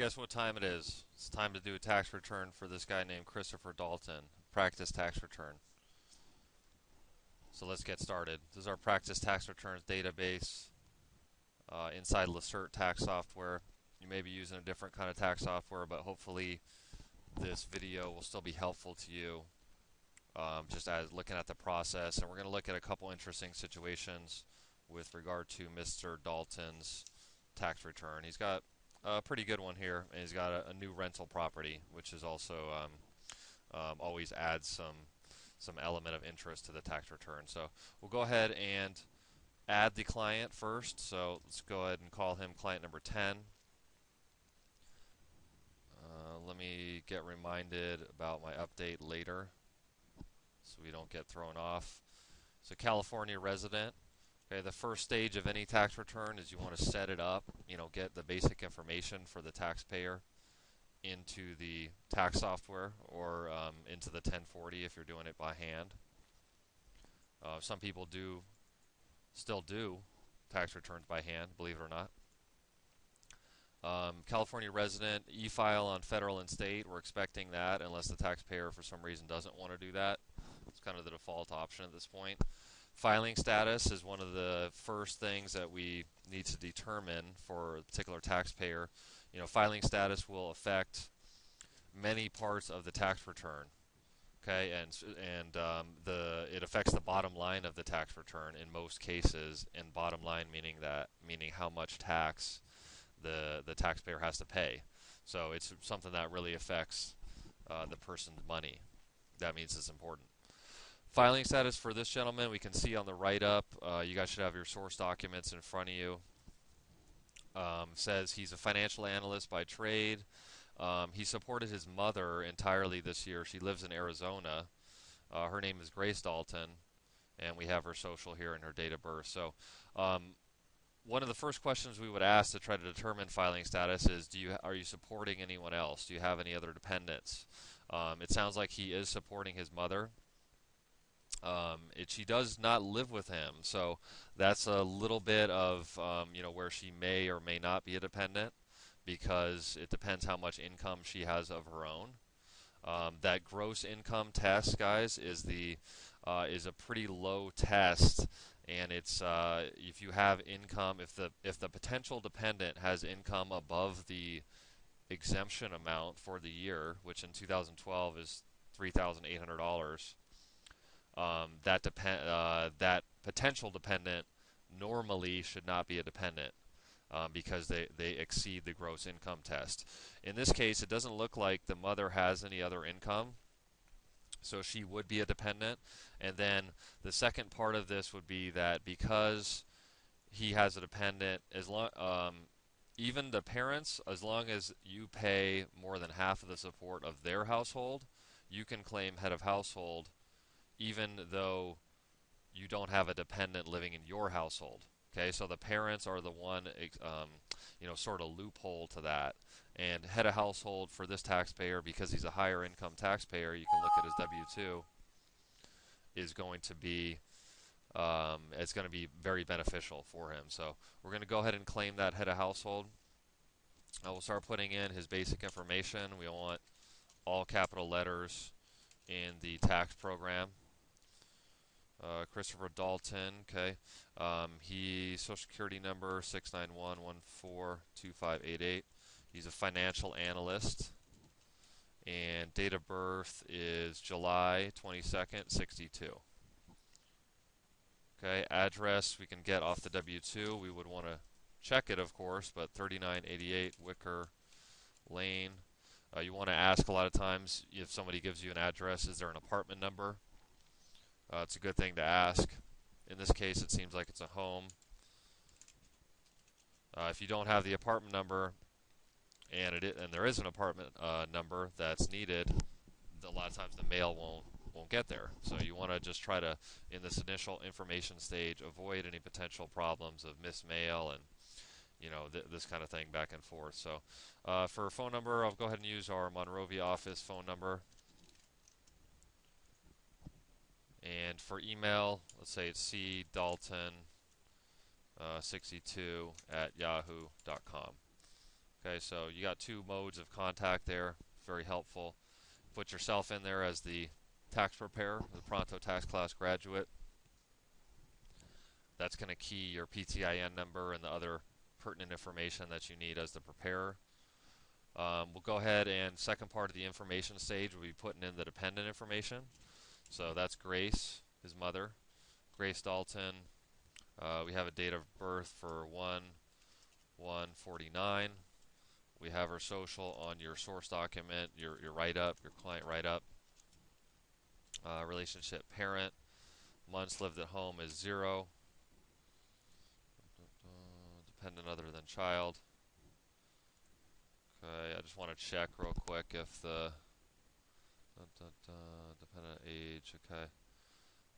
Guess what time it is? It's time to do a tax return for this guy named Christopher Dalton. Practice tax return. So let's get started. This is our practice tax returns database inside Lacert tax software. You may be using a different kind of tax software, but hopefully this video will still be helpful to you just as looking at the process. And we're going to look at a couple interesting situations with regard to Mr. Dalton's tax return. He's got a pretty good one here, and he's got a new rental property, which is also always adds some element of interest to the tax return. So we'll go ahead and add the client first. So let's go ahead and call him client number 10. Let me get reminded about my update later so we don't get thrown off. So California resident. Okay, the first stage of any tax return is you want to set it up, get the basic information for the taxpayer into the tax software or into the 1040 if you're doing it by hand. Some people still do tax returns by hand, believe it or not. California resident, e-file on federal and state. We're expecting that unless the taxpayer for some reason doesn't want to do that. It's kind of the default option at this point. Filing status is one of the first things that we need to determine for a particular taxpayer. Filing status will affect many parts of the tax return. Okay, and it affects the bottom line of the tax return in most cases. And bottom line meaning how much tax the taxpayer has to pay. So it's something that really affects the person's money. That means it's important. Filing status for this gentleman, we can see on the write-up. You guys should have your source documents in front of you. Says he's a financial analyst by trade. He supported his mother entirely this year. She lives in Arizona. Her name is Grace Dalton, and we have her social here and her date of birth. So one of the first questions we would ask to try to determine filing status is, are you supporting anyone else? Do you have any other dependents? It sounds like he is supporting his mother. She does not live with him, so that's a little bit of where she may or may not be a dependent, because it depends how much income she has of her own. That gross income test, guys, is a pretty low test, and it's if you have income, if the potential dependent has income above the exemption amount for the year, which in 2012 is $3,800. That potential dependent normally should not be a dependent because they exceed the gross income test. In this case, it doesn't look like the mother has any other income, so she would be a dependent. And then the second part of this would be that because he has a dependent, even the parents, as long as you pay more than half of the support of their household, you can claim head of household even though you don't have a dependent living in your household. Okay, so the parents are the one, sort of loophole to that. And head of household for this taxpayer, because he's a higher income taxpayer, you can look at his W-2, is going to be, it's going to be very beneficial for him. So we're going to go ahead and claim that head of household. We'll start putting in his basic information. We want all capital letters in the tax program. Christopher Dalton, okay. He Social Security number 691142588. He's a financial analyst, and date of birth is July 22nd, 62. Okay, address we can get off the W-2. We would want to check it, of course, but 3988 Wicker Lane. You want to ask a lot of times if somebody gives you an address, is there an apartment number? It's a good thing to ask. In this case, it seems like it's a home. If you don't have the apartment number and there is an apartment number that's needed, a lot of times the mail won't get there. So you want to just try to, in this initial information stage, avoid any potential problems of missed mail and this kind of thing back and forth. So for a phone number, I'll go ahead and use our Monrovia office phone number. And for email, let's say it's cdalton62 at yahoo.com. Okay, so you got two modes of contact there. Very helpful. Put yourself in there as the tax preparer, the Pronto tax class graduate. That's going to key your PTIN number and the other pertinent information that you need as the preparer. We'll go ahead and second part of the information stage, we'll be putting in the dependent information. So that's Grace, his mother. Grace Dalton. We have a date of birth for 1/1/49. We have her social on your source document, your write-up, your client write-up. Relationship parent. Months lived at home is 0. Dependent other than child. Okay, I just want to check real quick if the dependent age, okay.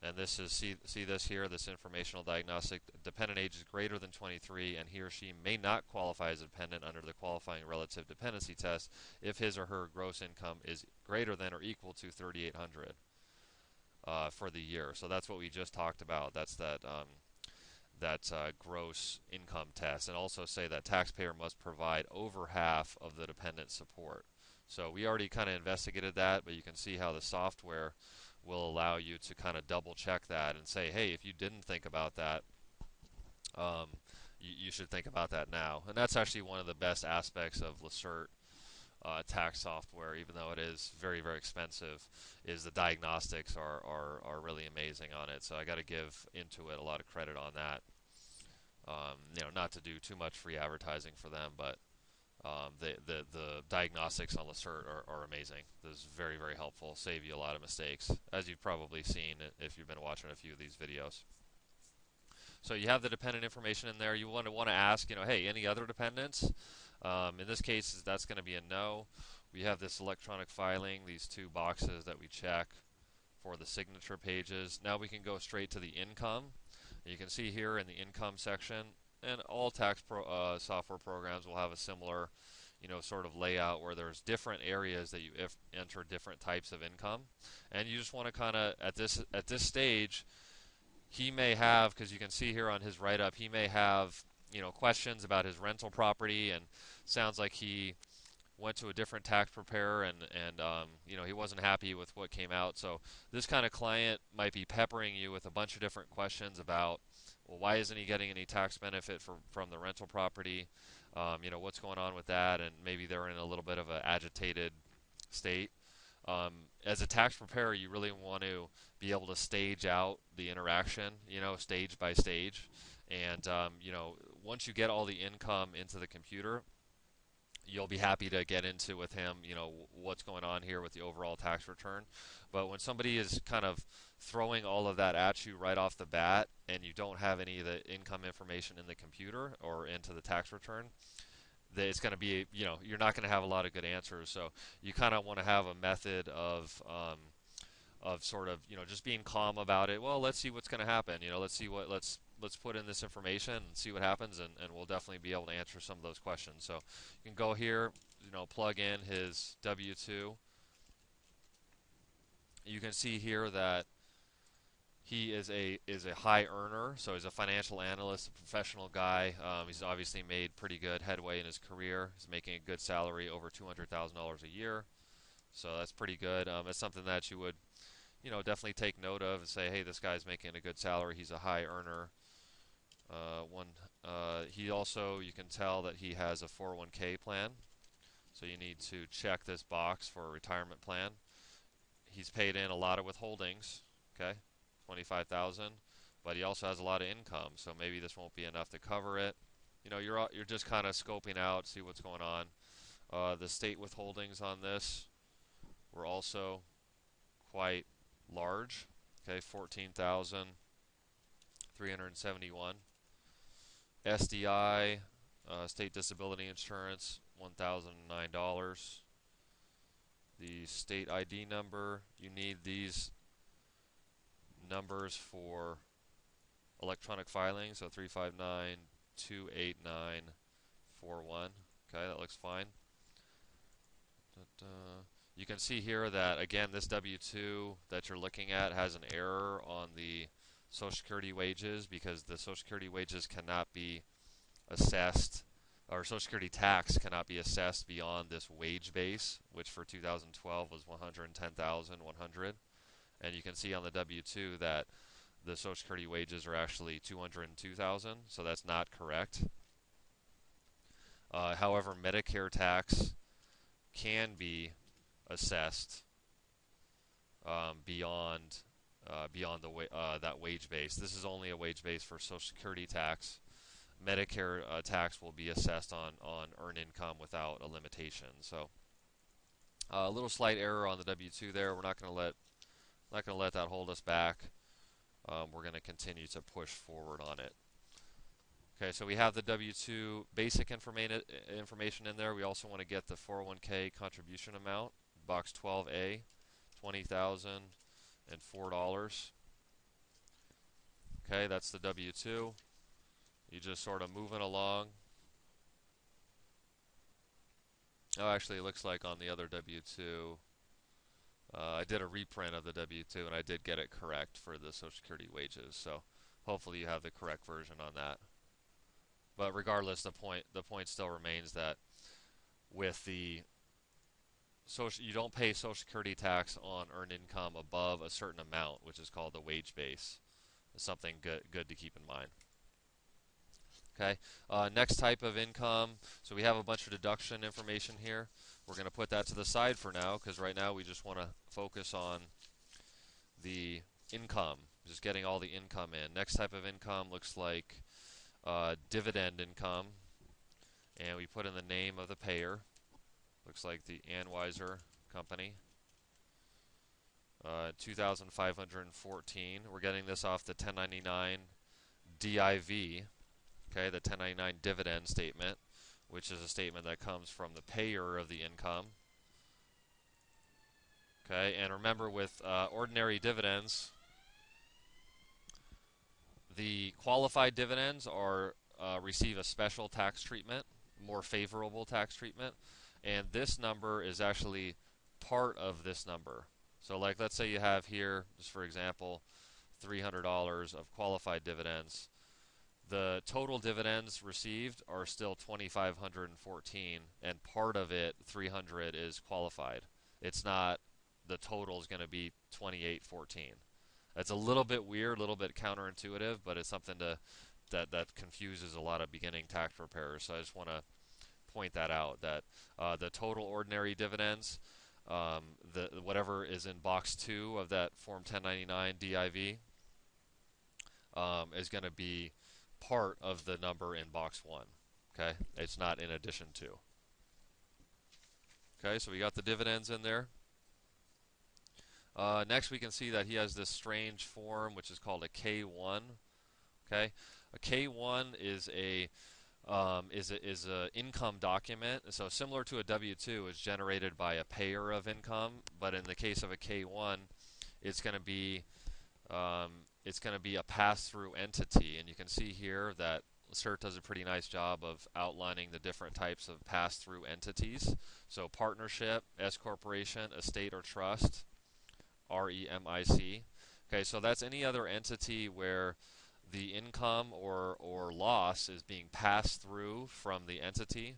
And this is, see this here, this informational diagnostic. Dependent age is greater than 23, and he or she may not qualify as a dependent under the qualifying relative dependency test if his or her gross income is greater than or equal to 3,800 for the year. So that's what we just talked about. That's that gross income test, and also say that taxpayer must provide over half of the dependent support. So we already kind of investigated that, but you can see how the software will allow you to kind of double check that and say, hey, if you didn't think about that, you should think about that now. And that's actually one of the best aspects of LaCert tax software, even though it is very, very expensive, is the diagnostics are really amazing on it. So I got to give Intuit a lot of credit on that. Not to do too much free advertising for them, but the diagnostics on LaCert are amazing. This is very, very helpful. Save you a lot of mistakes, as you've probably seen if you've been watching a few of these videos. So you have the dependent information in there. You want to ask, hey, any other dependents? In this case, that's going to be a no. We have this electronic filing, these two boxes that we check for the signature pages. Now we can go straight to the income. You can see here in the income section, and all tax software programs will have a similar, sort of layout where there's different areas that you enter different types of income, and you just want to kind of at this stage, he may have, because you can see here on his write-up, he may have questions about his rental property, and sounds like he went to a different tax preparer and he wasn't happy with what came out. So this kind of client might be peppering you with a bunch of different questions about, well, why isn't he getting any tax benefit from the rental property? What's going on with that? And maybe they're in a little bit of an agitated state. As a tax preparer, you really want to be able to stage out the interaction, stage by stage. And, once you get all the income into the computer, you'll be happy to get into with him, what's going on here with the overall tax return. But when somebody is kind of throwing all of that at you right off the bat, and you don't have any of the income information in the computer or into the tax return, it's going to be, you're not going to have a lot of good answers. So you kind of want to have a method of sort of, just being calm about it. Well, let's see what's going to happen. Let's put in this information and see what happens, and we'll definitely be able to answer some of those questions. So you can go here, plug in his W-2. You can see here that he is a high earner, so he's a financial analyst, a professional guy. He's obviously made pretty good headway in his career. He's making a good salary, over $200,000 a year. So that's pretty good. It's something that you would, definitely take note of and say, hey, this guy's making a good salary. He's a high earner. He also, you can tell that he has a 401k plan. So you need to check this box for a retirement plan. He's paid in a lot of withholdings, okay, $25,000, but he also has a lot of income. So maybe this won't be enough to cover it. You're just kind of scoping out, see what's going on. The state withholdings on this were also quite large. Okay, 14,371. SDI, state disability insurance, $1,009. The state ID number, you need these numbers for electronic filing, so 359-28941. Okay, that looks fine. You can see here that, again, this W-2 that you're looking at has an error on the Social Security wages, because the Social Security wages cannot be assessed or Social Security tax cannot be assessed beyond this wage base, which for 2012 was 110,100. And you can see on the W-2 that the Social Security wages are actually 202,000, so that's not correct. However, Medicare tax can be assessed beyond that wage base. This is only a wage base for Social Security tax. Medicare tax will be assessed on earned income without a limitation. So a little slight error on the W-2 there. We're not going to let that hold us back. We're going to continue to push forward on it. Okay, so we have the W-2 basic information in there. We also want to get the 401k contribution amount, box 12A, $20,004. Okay, that's the W-2. You just sort of moving along. Oh, actually, it looks like on the other W-2, I did a reprint of the W-2 and I did get it correct for the Social Security wages. So hopefully you have the correct version on that. But regardless, the point still remains that with the you don't pay Social Security tax on earned income above a certain amount, which is called the wage base. It's something good to keep in mind. Okay, next type of income. So we have a bunch of deduction information here. We're going to put that to the side for now because right now we just want to focus on the income, just getting all the income in. Next type of income looks like dividend income, and we put in the name of the payer. Looks like the Anweiser Company. 2,514. We're getting this off the 1099 DIV. Okay, the 1099 dividend statement, which is a statement that comes from the payer of the income. Okay, and remember with ordinary dividends, the qualified dividends are receive a special tax treatment, more favorable tax treatment, and this number is actually part of this number. So like let's say you have here, just for example, $300 of qualified dividends. The total dividends received are still 2,514, and part of it, 300, is qualified. It's not the total is going to be 2,814. That's a little bit weird, a little bit counterintuitive, but it's something that confuses a lot of beginning tax preparers. So I just want to point that out, that the total ordinary dividends, whatever is in box 2 of that Form 1099 DIV, is going to be part of the number in box 1. Okay, it's not in addition to. Okay, so we got the dividends in there. Next, we can see that he has this strange form, which is called a K1. Okay, a K1 is a income document. So similar to a W-2, is generated by a payer of income, but in the case of a K1, it's going to be a pass-through entity, and you can see here that CERT does a pretty nice job of outlining the different types of pass-through entities. So partnership, S corporation, estate or trust, REMIC. Okay, so that's any other entity where the income or loss is being passed through from the entity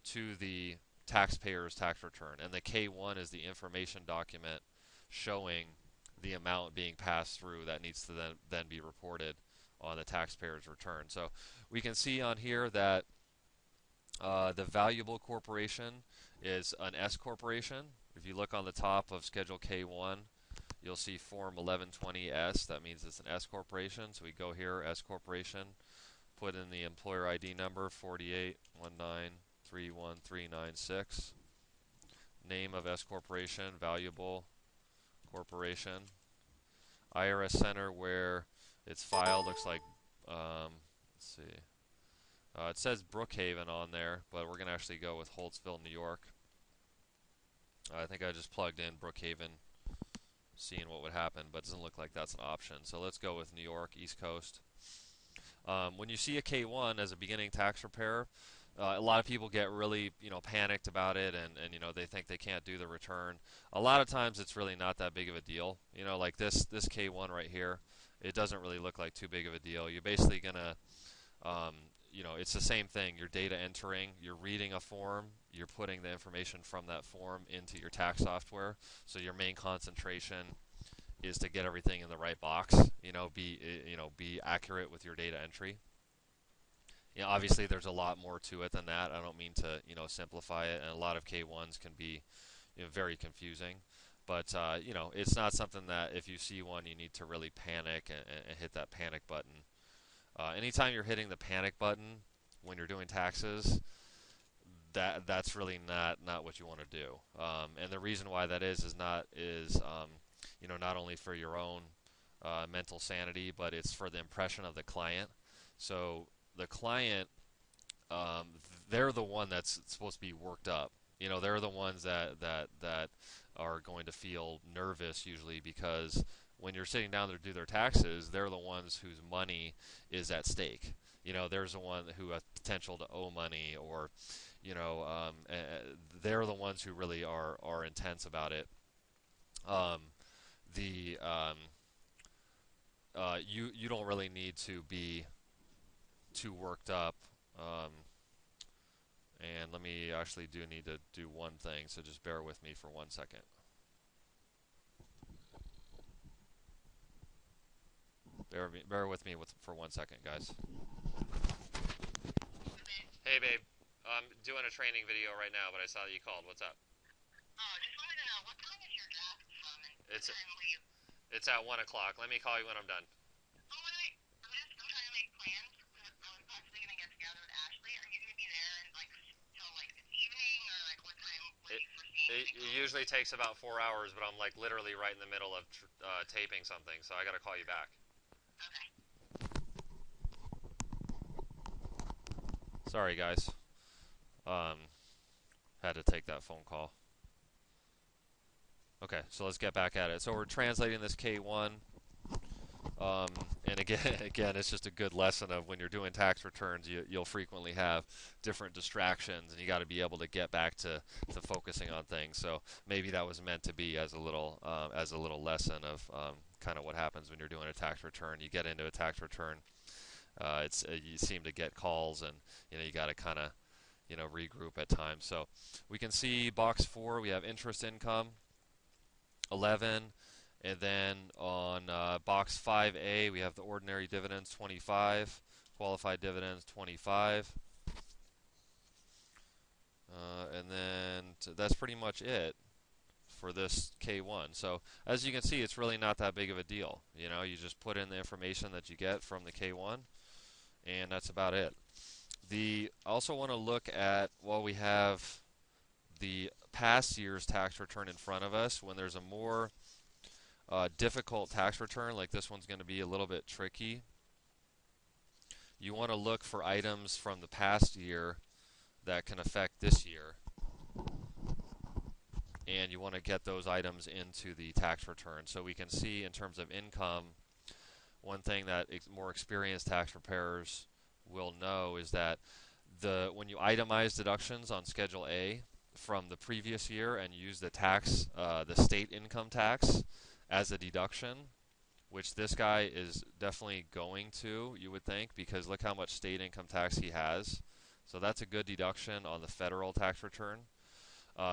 to the taxpayer's tax return, and the K1 is the information document showing the amount being passed through that needs to then be reported on the taxpayer's return. So we can see on here that the valuable corporation is an S corporation. If you look on the top of Schedule K1, you'll see Form 1120S. That means it's an S corporation. So we go here, S corporation, put in the employer ID number 481931396. Name of S corporation, valuable corporation. IRS center where it's filed looks like, let's see, it says Brookhaven on there, but we're going to actually go with Holtzville, New York. I think I just plugged in Brookhaven, seeing what would happen, but it doesn't look like that's an option. So let's go with New York, East Coast. When you see a K1 as a beginning tax preparer, a lot of people get really, panicked about it, and they think they can't do the return. A lot of times, it's really not that big of a deal. Like this K1 right here, it doesn't really look like too big of a deal. You're basically gonna, it's the same thing. You're data entering, you're reading a form, you're putting the information from that form into your tax software. So your main concentration is to get everything in the right box. Be accurate with your data entry. Obviously there's a lot more to it than that. I don't mean to, simplify it, and a lot of K1s can be, very confusing. But it's not something that if you see one, you need to really panic and hit that panic button. Anytime you're hitting the panic button when you're doing taxes, that's really not what you want to do. And the reason why that is not only for your own mental sanity, but it's for the impression of the client. So the client, they're the one that's supposed to be worked up. They're the ones that are going to feel nervous usually, because when you're sitting down to do their taxes, they're the ones whose money is at stake. There's the one who has potential to owe money, or they're the ones who really are intense about it. You don't really need to be too worked up. And let me actually need to do one thing, so just bear with me for 1 second. Bear with me for 1 second, guys. Hey, babe. I'm doing a training video right now, but I saw that you called. What's up? Oh, just wanted to know, what time is your draft from, and what It's time will you... it's at 1 o'clock. Let me call you when I'm done. Oh, wait, I'm trying to make plans, because I was possibly going to get together with Ashley. Are you going to be there, and, till, this evening, or, what time would you foresee? It usually takes about 4 hours, but I'm, literally right in the middle of taping something, so I got to call you back. Okay. Sorry, guys. Had to take that phone call. Okay, so let's get back at it. So we're translating this K1, and again, it's just a good lesson of when you're doing tax returns, you'll frequently have different distractions, and you got to be able to get back to focusing on things. So maybe that was meant to be as a little lesson of kind of what happens when you're doing a tax return. You get into a tax return, you seem to get calls, and you got to kind of regroup at times. So we can see box 4, we have interest income 11, and then on box 5A we have the ordinary dividends 25, qualified dividends 25, and then that's pretty much it for this K1. So as you can see, it's really not that big of a deal. You just put in the information that you get from the K1, and that's about it. I also want to look at, while we have the past year's tax return in front of us, when there's a more difficult tax return, like this one's going to be a little bit tricky, you want to look for items from the past year that can affect this year, and you want to get those items into the tax return. So we can see in terms of income, one thing that more experienced tax preparers will know is that when you itemize deductions on Schedule A from the previous year and use the state income tax as a deduction, which this guy is definitely going to, you would think, because look how much state income tax he has. So that's a good deduction on the federal tax return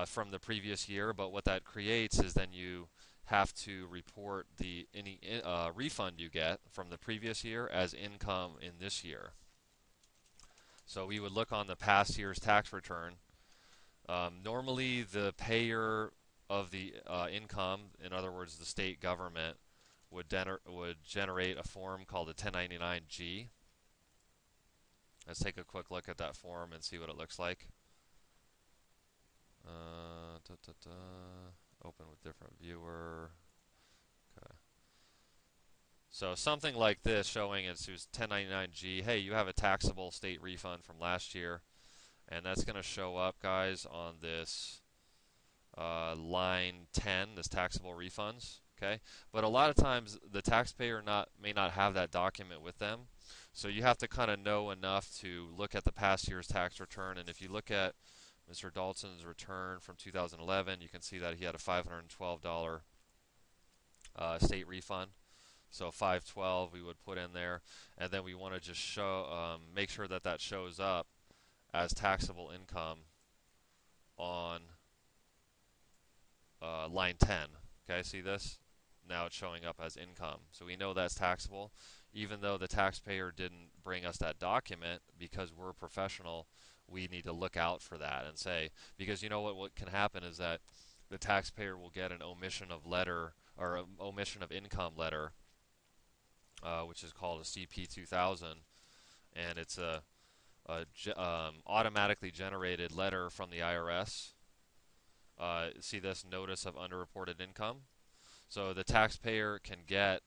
from the previous year. But what that creates is then you have to report any refund you get from the previous year as income in this year. So we would look on the past year's tax return. Normally, the payer of the income, in other words, the state government, would generate a form called a 1099-G. Let's take a quick look at that form and see what it looks like. Open with different viewer. Okay. So something like this, showing it's 1099-G. Hey, you have a taxable state refund from last year, and that's going to show up, guys, on this line 10, this taxable refunds. Okay, but a lot of times the taxpayer may not have that document with them, so you have to kind of know enough to look at the past year's tax return. And if you look at Mr. Dalton's return from 2011, you can see that he had a $512 state refund. So 512 we would put in there, and then we want to just show, make sure that that shows up as taxable income on line 10. Okay, see this? Now it's showing up as income. So we know that's taxable, even though the taxpayer didn't bring us that document. Because we're a professional, we need to look out for that and say, because you know what can happen is that the taxpayer will get an omission of letter or an omission of income letter, which is called a CP 2000, and it's a automatically generated letter from the IRS. See this notice of underreported income? So the taxpayer can get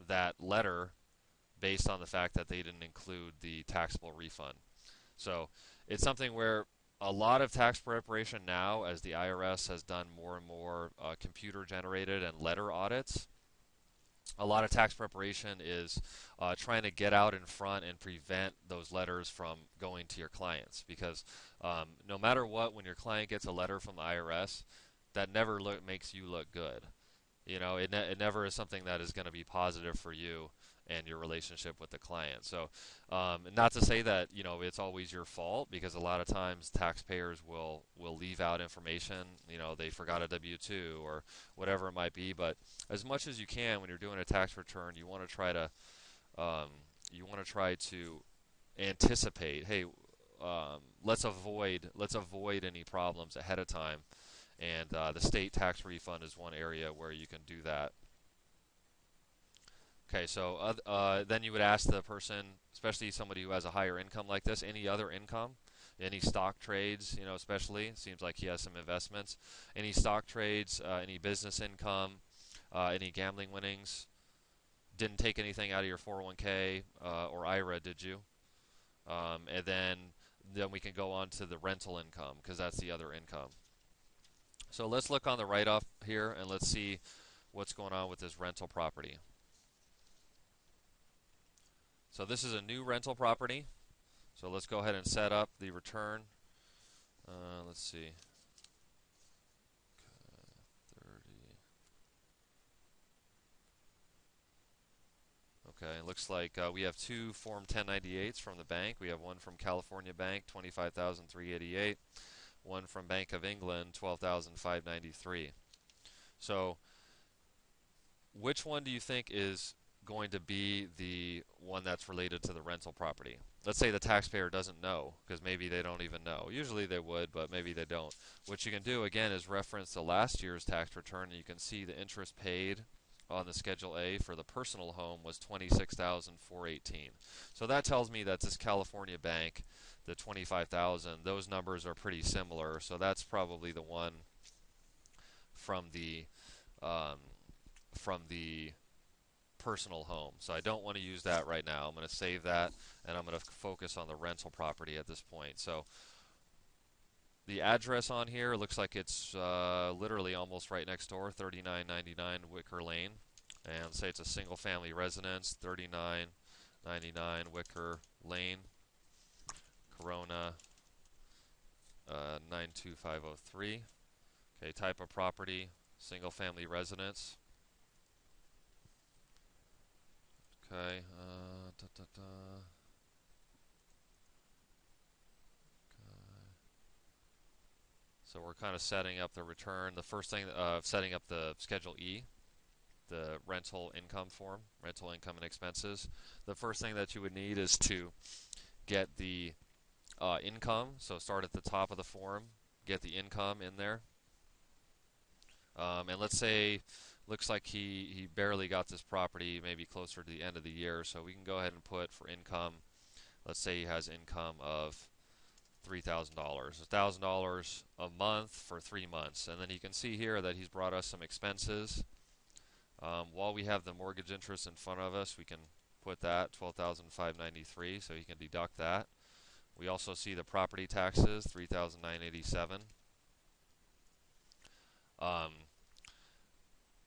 that letter based on the fact that they didn't include the taxable refund. So it's something where a lot of tax preparation now, as the IRS has done more and more computer generated and letter audits, a lot of tax preparation is trying to get out in front and prevent those letters from going to your clients. Because no matter what, when your client gets a letter from the IRS, that never makes you look good. You know, it never is something that is going to be positive for you and your relationship with the client. So, not to say that it's always your fault, because a lot of times taxpayers will leave out information. They forgot a W-2 or whatever it might be. But as much as you can, when you're doing a tax return, you want to try to anticipate. Hey, let's avoid any problems ahead of time. And the state tax refund is one area where you can do that. Okay, so then you would ask the person, especially somebody who has a higher income like this, any other income, any stock trades, especially. It seems like he has some investments. Any stock trades, any business income, any gambling winnings. Didn't take anything out of your 401k or IRA, did you? And then we can go on to the rental income, because that's the other income. So let's look on the write-off here, and let's see what's going on with this rental property. So this is a new rental property. So let's go ahead and set up the return. Let's see. 30. Okay, it looks like we have two Form 1098s from the bank. We have one from California Bank, $25,388. One from Bank of England, $12,593. So which one do you think is going to be the one that's related to the rental property? Let's say the taxpayer doesn't know, because maybe they don't even know. Usually they would, but maybe they don't. What you can do, again, is reference the last year's tax return, and you can see the interest paid on the Schedule A for the personal home was $26,418. So that tells me that this California bank, the $25,000, those numbers are pretty similar. So that's probably the one from the personal home. So I don't want to use that right now. I'm going to save that, and I'm going to focus on the rental property at this point. So the address on here looks like it's literally almost right next door, 3999 Wicker Lane. And say it's a single family residence, 3999 Wicker Lane, Corona 92503. Okay, type of property, single family residence. Okay, so we're kind of setting up the return. The first thing, setting up the Schedule E, the rental income form, rental income and expenses. The first thing that you would need is to get the income. So start at the top of the form, get the income in there. And let's say, looks like he barely got this property, maybe closer to the end of the year. So we can go ahead and put for income, let's say he has income of $3,000. $1,000 a month for 3 months. And then you can see here that he's brought us some expenses. While we have the mortgage interest in front of us, we can put that, $12,593, so you can deduct that. We also see the property taxes, $3,987.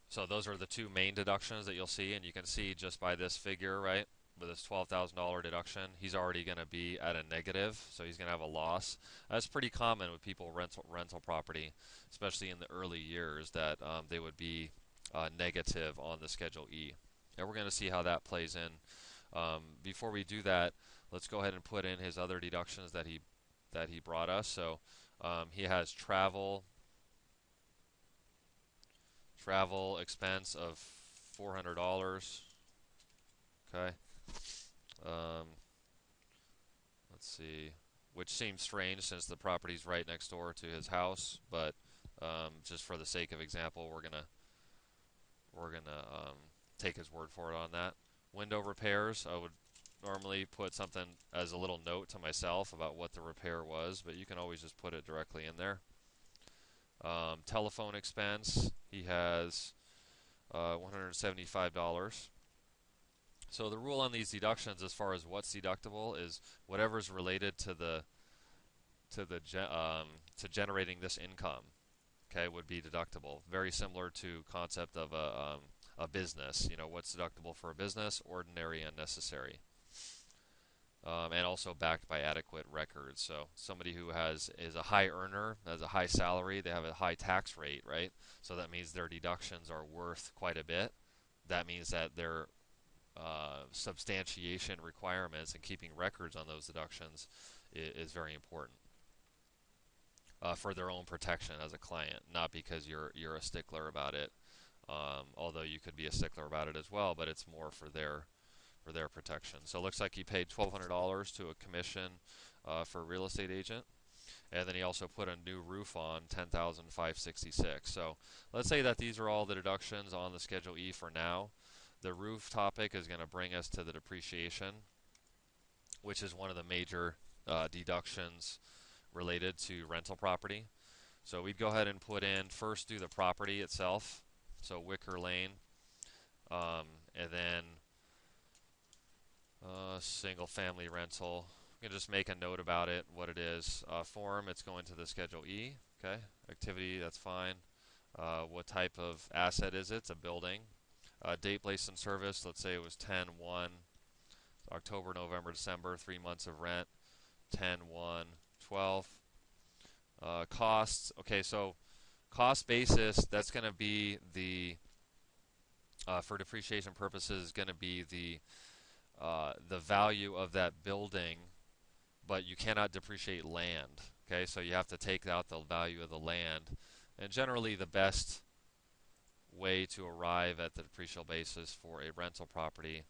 So those are the two main deductions that you'll see, and you can see just by this figure, right, with this $12,000 deduction, he's already going to be at a negative, so he's going to have a loss. That's pretty common with people rental property, especially in the early years, that they would be negative on the Schedule E. And we're going to see how that plays in. Before we do that, let's go ahead and put in his other deductions that he brought us. So he has travel expense of $400. Okay. Um, let's see, which seems strange since the property's right next door to his house, but just for the sake of example, we're gonna take his word for it on that. Window repairs, I would normally put something as a little note to myself about what the repair was, but you can always just put it directly in there. Telephone expense, he has $175. So the rule on these deductions, as far as what's deductible, is whatever's related to generating this income. Okay, would be deductible. Very similar to concept of a business. You know, what's deductible for a business? Ordinary and necessary. And also backed by adequate records. So somebody who is a high earner, has a high salary, they have a high tax rate, right? So that means their deductions are worth quite a bit. That means that their substantiation requirements and keeping records on those deductions is very important for their own protection as a client, not because you're a stickler about it. Although you could be a stickler about it as well, but it's more for their protection. So it looks like he paid $1,200 to a commission for a real estate agent, and then he also put a new roof on, $10,566. So let's say that these are all the deductions on the Schedule E for now. The roof topic is going to bring us to the depreciation, which is one of the major deductions related to rental property. So we'd go ahead and put in, first do the property itself, so Wicker Lane, and then single family rental. You can just make a note about it, what it is. Form, it's going to the Schedule E. Okay, activity, that's fine. What type of asset is it? It's a building. Date, place, and service, let's say it was 10/1, October, November, December, 3 months of rent, 10/1/12. Costs, okay, so cost basis, that's going to be for depreciation purposes, is going to be the value of that building, but you cannot depreciate land. Okay, so you have to take out the value of the land, and generally the best way to arrive at the depreciable basis for a rental property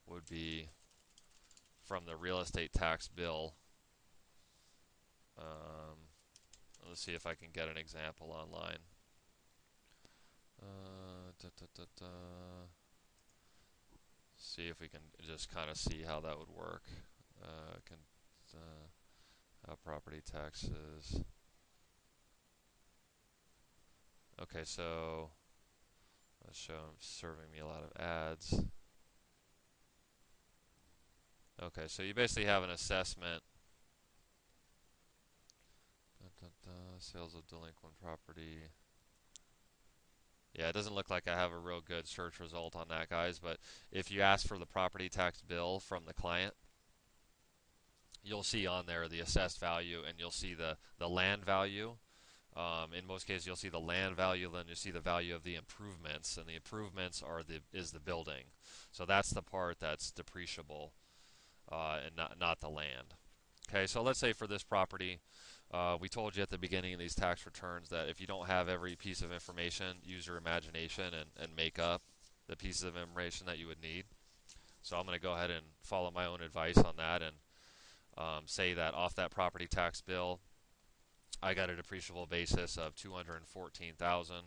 would be from the real estate tax bill. Let's see if I can get an example online. See if we can just kind of see how that would work. Property taxes. Okay, so let's show him serving me a lot of ads. Okay, so you basically have an assessment. Sales of delinquent property. Yeah, it doesn't look like I have a real good search result on that, guys, but if you ask for the property tax bill from the client, you'll see on there the assessed value, and you'll see the land value. In most cases, you'll see the land value, then you'll see the value of the improvements, and the improvements is the building. So that's the part that's depreciable, and not the land. Okay, so let's say for this property, we told you at the beginning of these tax returns that if you don't have every piece of information, use your imagination and make up the pieces of information that you would need. So I'm going to go ahead and follow my own advice on that and say that off that property tax bill, I got a depreciable basis of $214,000.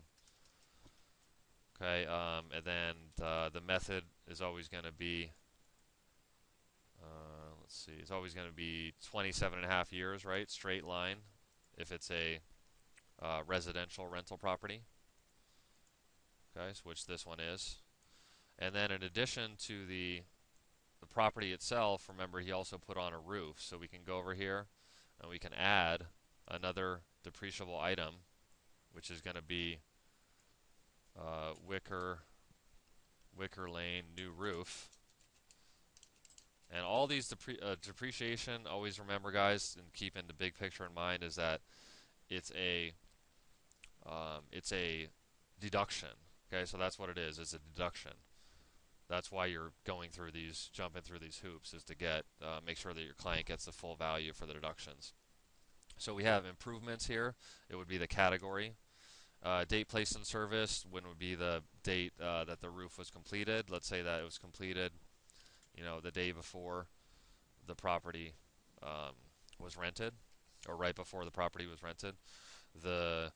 Okay, and then the method is always going to be, let's see, it's always going to be 27.5 years, right? Straight line, if it's a residential rental property. Okay, so which this one is. And then in addition to the property itself, remember he also put on a roof. So we can go over here and we can add another depreciable item, which is going to be Wicker Lane new roof. And all these depreciation, always remember, guys, and keeping the big picture in mind, is that it's a deduction. Okay, so that's what it is. It's a deduction. That's why you're going through these, jumping through these hoops, is to get make sure that your client gets the full value for the deductions. So we have improvements here. It would be the category. Date placed in service, when would be the date that the roof was completed. Let's say that it was completed, the day before the property was rented, or right before the property was rented. The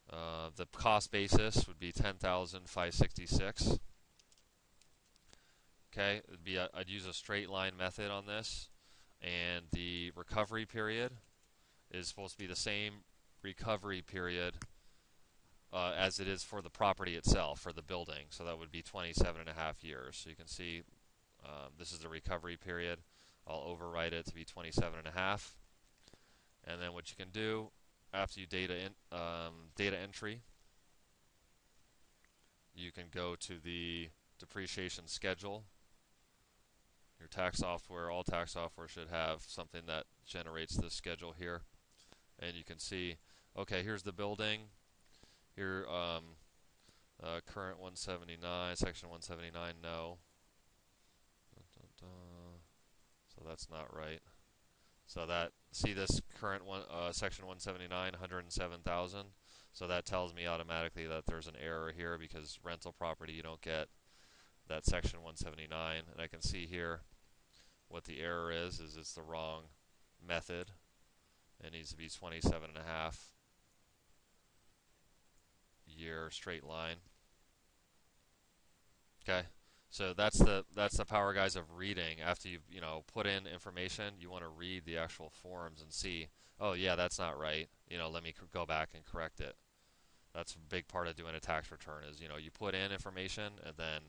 the cost basis would be 10,566. Okay, I'd use a straight line method on this, and the recovery period is supposed to be the same recovery period as it is for the property itself, for the building. So that would be 27 and a half years. So you can see this is the recovery period. I'll overwrite it to be 27 and a half. And then what you can do after you data entry, you can go to the depreciation schedule. Your tax software, all tax software should have something that generates this schedule here. And you can see, okay, here's the building. Here, current 179, section 179, no. So that's not right. So that, see this current one, section 179, 107,000. So that tells me automatically that there's an error here, because rental property, you don't get that section 179. And I can see here what the error is it's the wrong method. It needs to be 27 and a half year straight line. Okay, so that's the power, guys, of reading. After you've put in information, you want to read the actual forms and see, oh yeah, that's not right. Let me go back and correct it. That's a big part of doing a tax return, is you put in information and then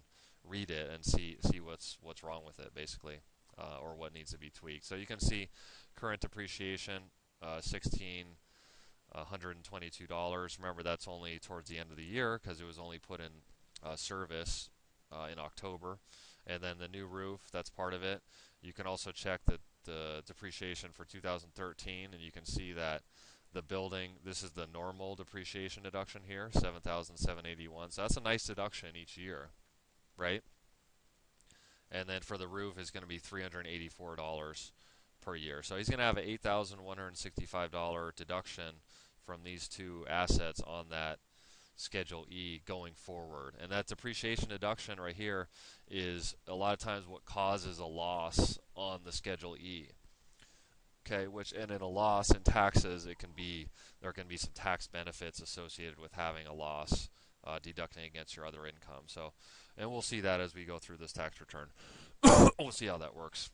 read it and see what's wrong with it, basically, or what needs to be tweaked. So you can see current depreciation, $1,622. Remember, that's only towards the end of the year, because it was only put in service in October. And then the new roof, that's part of it. You can also check the depreciation for 2013, and you can see that the building, this is the normal depreciation deduction here, 7,781. So that's a nice deduction each year, right? And then for the roof is going to be $384 per year. So he's going to have an $8,165 deduction from these two assets on that Schedule E going forward. And that depreciation deduction right here is a lot of times what causes a loss on the Schedule E. Okay, and in a loss in taxes, there can be some tax benefits associated with having a loss deducting against your other income. So, and we'll see that as we go through this tax return. We'll see how that works.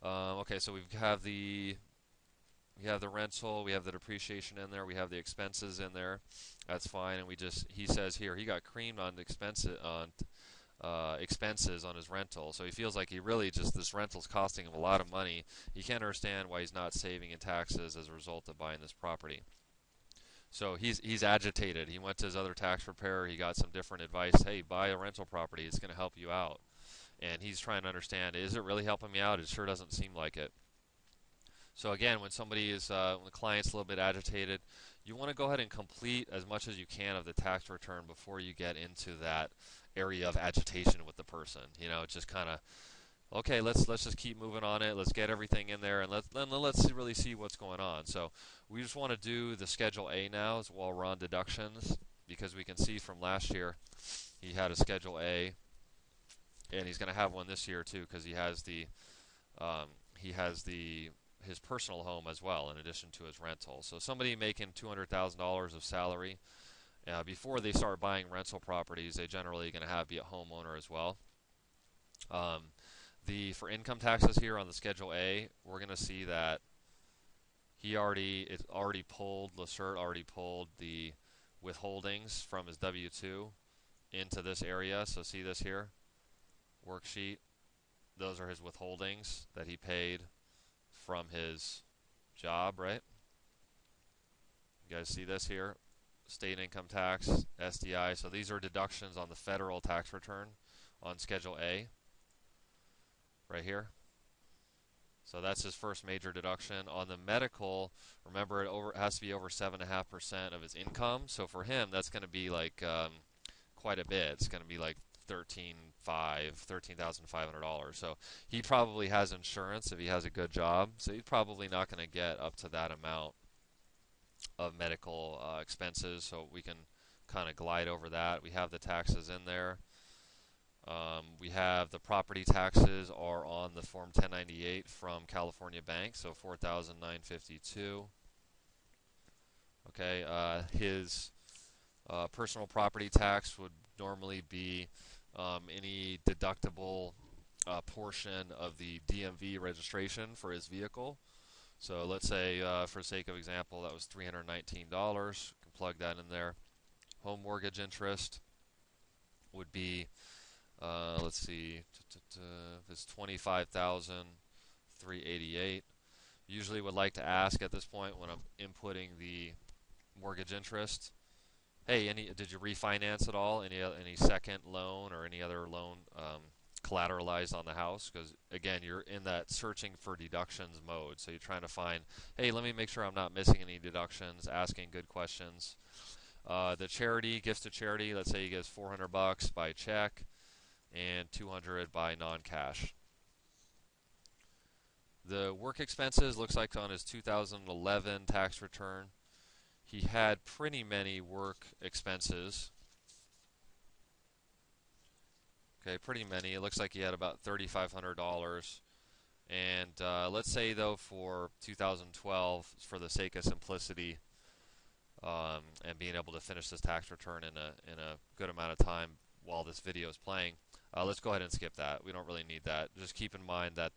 Okay, so we have the rental, we have the depreciation in there, we have the expenses in there. That's fine, and he says here he got creamed on expenses on his rental. So he feels like this rental's costing him a lot of money. He can't understand why he's not saving in taxes as a result of buying this property. So he's agitated. He went to his other tax preparer. He got some different advice. Hey, buy a rental property. It's going to help you out. And he's trying to understand, is it really helping me out? It sure doesn't seem like it. So again, when when the client's a little bit agitated, you want to go ahead and complete as much as you can of the tax return before you get into that area of agitation with the person. It's just kind of, okay, let's just keep moving on it. Let's get everything in there, and let's really see what's going on. So we just want to do the Schedule A now while we're on deductions, because we can see from last year he had a Schedule A, and he's going to have one this year too, because he has his personal home as well in addition to his rental. So somebody making $200,000 of salary, before they start buying rental properties, they generally going to be a homeowner as well. For income taxes here on the Schedule A, we're going to see that Lacert already pulled the withholdings from his W-2 into this area. So see this here, worksheet. Those are his withholdings that he paid from his job, right? You guys see this here? State income tax, SDI. So these are deductions on the federal tax return on Schedule A, right here. So that's his first major deduction. On the medical, remember, it has to be over 7.5% of his income. So for him, that's going to be like quite a bit. It's going to be like $13,500. So he probably has insurance if he has a good job. So he's probably not going to get up to that amount of medical expenses. So we can kind of glide over that. We have the taxes in there. We have the property taxes are on the Form 1098 from California Bank, so $4,952. Okay, his personal property tax would normally be any deductible portion of the DMV registration for his vehicle. So let's say, for sake of example, that was $319. You can plug that in there. Home mortgage interest would be, let's see, it's $25,388. Usually would like to ask at this point when I'm inputting the mortgage interest, hey, did you refinance at all? Any second loan or any other loan collateralized on the house? Because again, you're in that searching for deductions mode. So you're trying to find, hey, let me make sure I'm not missing any deductions, asking good questions. The charity, gifts to charity, let's say he gives $400 by check and $200 by non-cash. The work expenses looks like on his 2011 tax return, he had pretty many work expenses. Okay, pretty many. It looks like he had about $3,500. And let's say though for 2012, for the sake of simplicity and being able to finish this tax return in a good amount of time while this video is playing, let's go ahead and skip that. We don't really need that. Just keep in mind that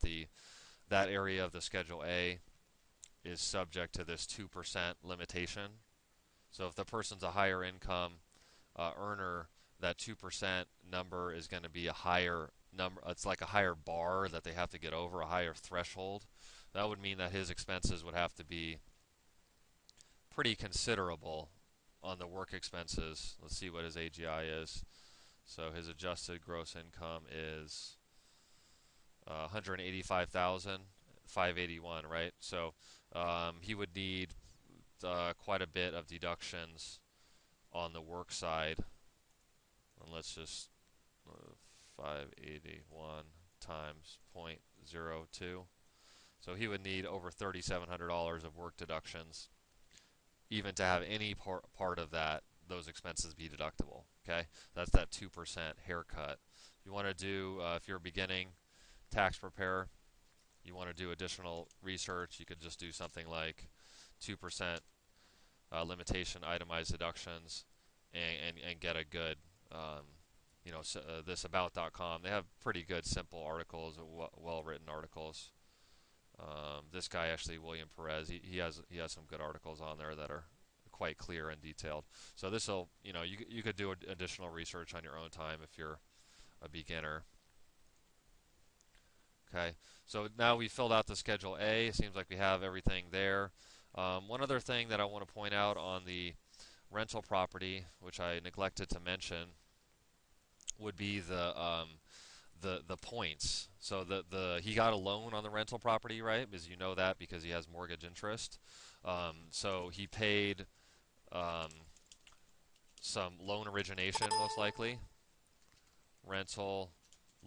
that area of the Schedule A is subject to this 2% limitation. So if the person's a higher income earner, that 2% number is going to be a higher number. It's like a higher bar that they have to get over, a higher threshold. That would mean that his expenses would have to be pretty considerable on the work expenses. Let's see what his AGI is. So his adjusted gross income is 185,581, right? So he would need quite a bit of deductions on the work side. And let's just 581 times 0.02. So he would need over $3,700 of work deductions, even to have any part of those expenses be deductible. Okay, that's that 2% haircut. You want to do, if you're a beginning tax preparer, you want to do additional research, you could just do something like 2% limitation itemized deductions and get a good, this about.com. They have pretty good simple articles, well-written articles. This guy actually, William Perez, he has some good articles on there that are quite clear and detailed. So this will, you could do additional research on your own time if you're a beginner. Okay, so now we filled out the Schedule A. It seems like we have everything there. One other thing that I want to point out on the rental property, which I neglected to mention, would be the points. So he got a loan on the rental property, right? Because you know that because he has mortgage interest. So he paid some loan origination, most likely. Rental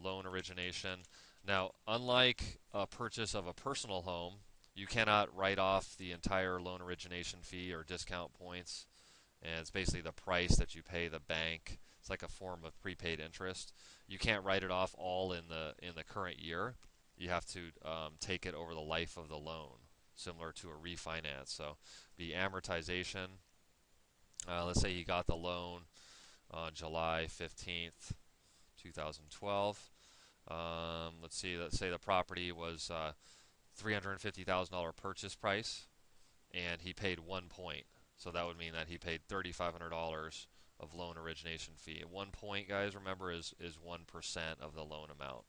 loan origination. Now, unlike a purchase of a personal home, you cannot write off the entire loan origination fee or discount points, and it's basically the price that you pay the bank. It's like a form of prepaid interest. You can't write it off all in the current year. You have to take it over the life of the loan, similar to a refinance. So, the amortization. Let's say you got the loan on July 15th, 2012. Let's say the property was $350,000 purchase price, and he paid 1 point. So that would mean that he paid $3,500 of loan origination fee. And 1 point, guys, remember, is 1% of the loan amount.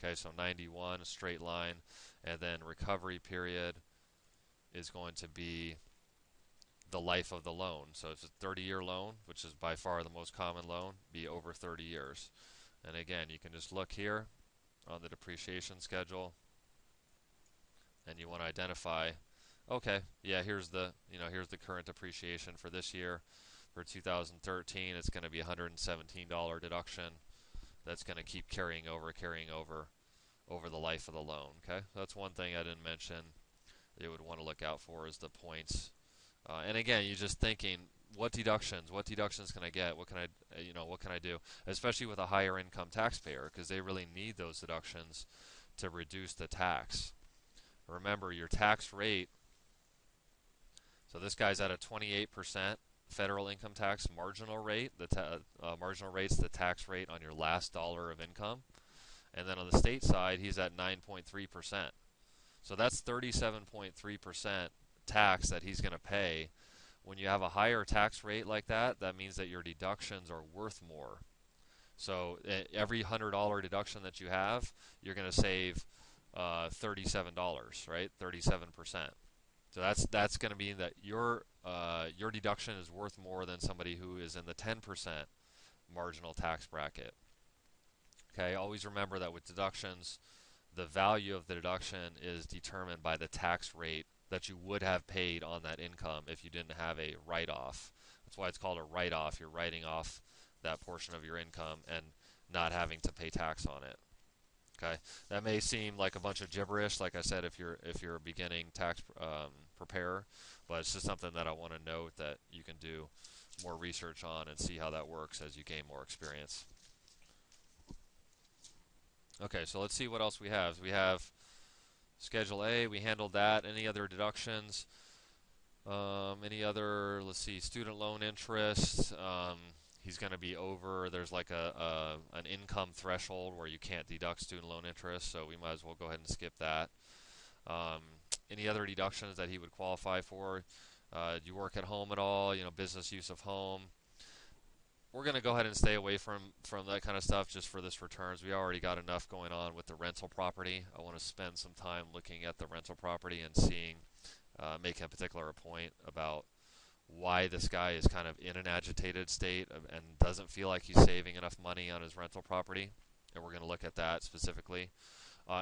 Okay, so 91, straight line, and then recovery period is going to be the life of the loan. So it's a 30-year loan, which is by far the most common loan, be over 30 years. And again, you can just look here on the depreciation schedule, and you want to identify, okay, yeah, here's the current depreciation for this year. For 2013, it's going to be $117 deduction. that's going to keep carrying over the life of the loan. Okay, so that's one thing I didn't mention. You would want to look out for is the points. And again, you're just thinking, what deductions? What deductions can I get? What can what can I do? Especially with a higher income taxpayer, because they really need those deductions to reduce the tax. Remember, your tax rate. So this guy's at a 28% federal income tax marginal rate. The marginal rate's the tax rate on your last dollar of income. And then on the state side, he's at 9.3%. So that's 37.3% tax that he's going to pay. When you have a higher tax rate like that, that means that your deductions are worth more. So every $100 deduction that you have, you're going to save $37, right? 37%. So that's going to mean that your deduction is worth more than somebody who is in the 10% marginal tax bracket. Okay, always remember that with deductions, the value of the deduction is determined by the tax rate that you would have paid on that income if you didn't have a write-off. That's why it's called a write-off. You're writing off that portion of your income and not having to pay tax on it. Okay, that may seem like a bunch of gibberish, like I said, if you're a beginning tax preparer, but it's just something that I want to note that you can do more research on and see how that works as you gain more experience. Okay, so let's see what else we have. We have Schedule A, we handled that. Any other deductions? Any other, let's see, student loan interest. He's going to be over, there's like an income threshold where you can't deduct student loan interest, so we might as well go ahead and skip that. Any other deductions that he would qualify for? Do you work at home at all? Business use of home. We're going to go ahead and stay away from that kind of stuff just for this returns. We already got enough going on with the rental property. I want to spend some time looking at the rental property and making a particular point about why this guy is kind of in an agitated state and doesn't feel like he's saving enough money on his rental property. And we're going to look at that specifically.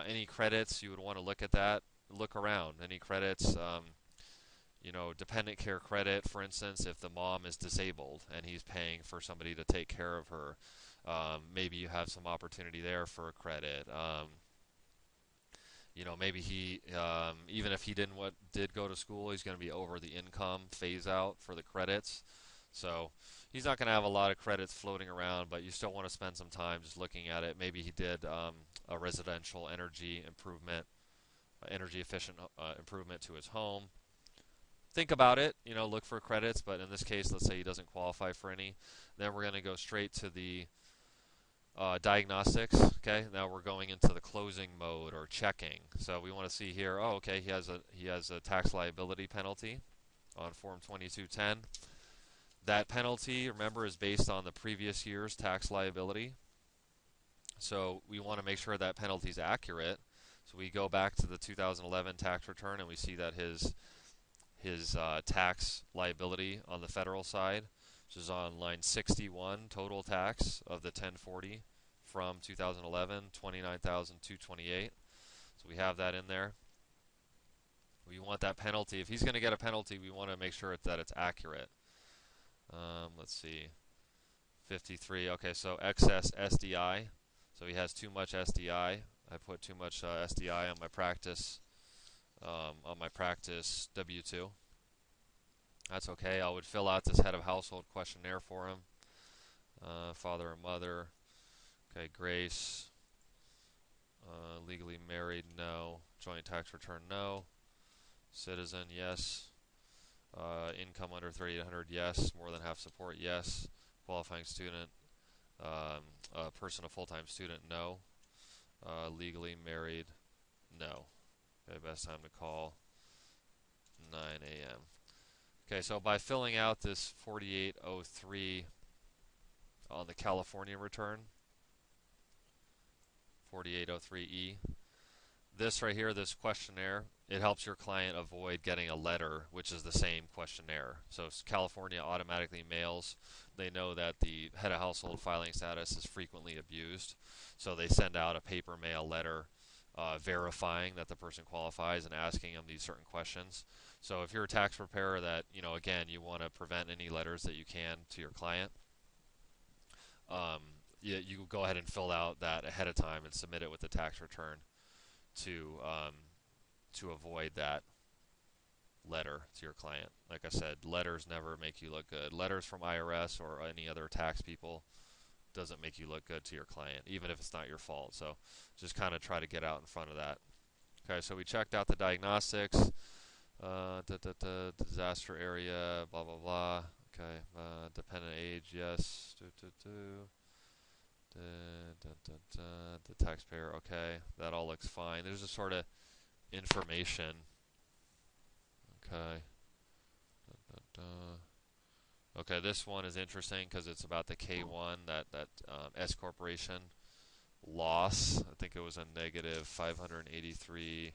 Any credits, you would want to look at that. Look around. Any credits, dependent care credit, for instance, if the mom is disabled and he's paying for somebody to take care of her, maybe you have some opportunity there for a credit. Maybe he, even if he did go to school, he's going to be over the income phase out for the credits. So he's not going to have a lot of credits floating around, but you still want to spend some time just looking at it. Maybe he did a residential energy efficient improvement to his home. Think about it, look for credits, but in this case, let's say he doesn't qualify for any. Then we're going to go straight to the diagnostics. Okay, now we're going into the closing mode or checking. So we want to see here, okay, he has a tax liability penalty on Form 2210. That penalty, remember, is based on the previous year's tax liability. So we want to make sure that penalty is accurate. So we go back to the 2011 tax return and we see that his tax liability on the federal side, which is on line 61, total tax of the 1040 from 2011, $29,228. So we have that in there. We want that penalty. If he's going to get a penalty, we want to make sure that it's accurate. Let's see, 53. Okay, so excess SDI. So he has too much SDI. I put too much SDI on my practice W-2. That's okay. I would fill out this head of household questionnaire for him. Father or mother. Okay, Grace. Legally married, no. Joint tax return, no. Citizen, yes. Income under 3,800, yes. More than half support, yes. Qualifying student. Person a full-time student, no. Legally married, no. Okay, best time to call, 9 a.m. Okay, so by filling out this 4803 on the California return, 4803E, this right here, this questionnaire, it helps your client avoid getting a letter, which is the same questionnaire. So California automatically mails. They know that the head of household filing status is frequently abused, so they send out a paper mail letter verifying that the person qualifies and asking them these certain questions. So if you're a tax preparer that, again, you want to prevent any letters that you can to your client, you go ahead and fill out that ahead of time and submit it with the tax return to avoid that letter to your client. Like I said, letters never make you look good. Letters from IRS or any other tax people doesn't make you look good to your client, even if it's not your fault. So just kind of try to get out in front of that. Okay, so we checked out the diagnostics, disaster area, blah, blah, blah. Okay, dependent age, yes. The taxpayer, okay. That all looks fine. There's just sort of information. Okay. Okay, this one is interesting because it's about the K1, that S corporation loss. I think it was a negative 583.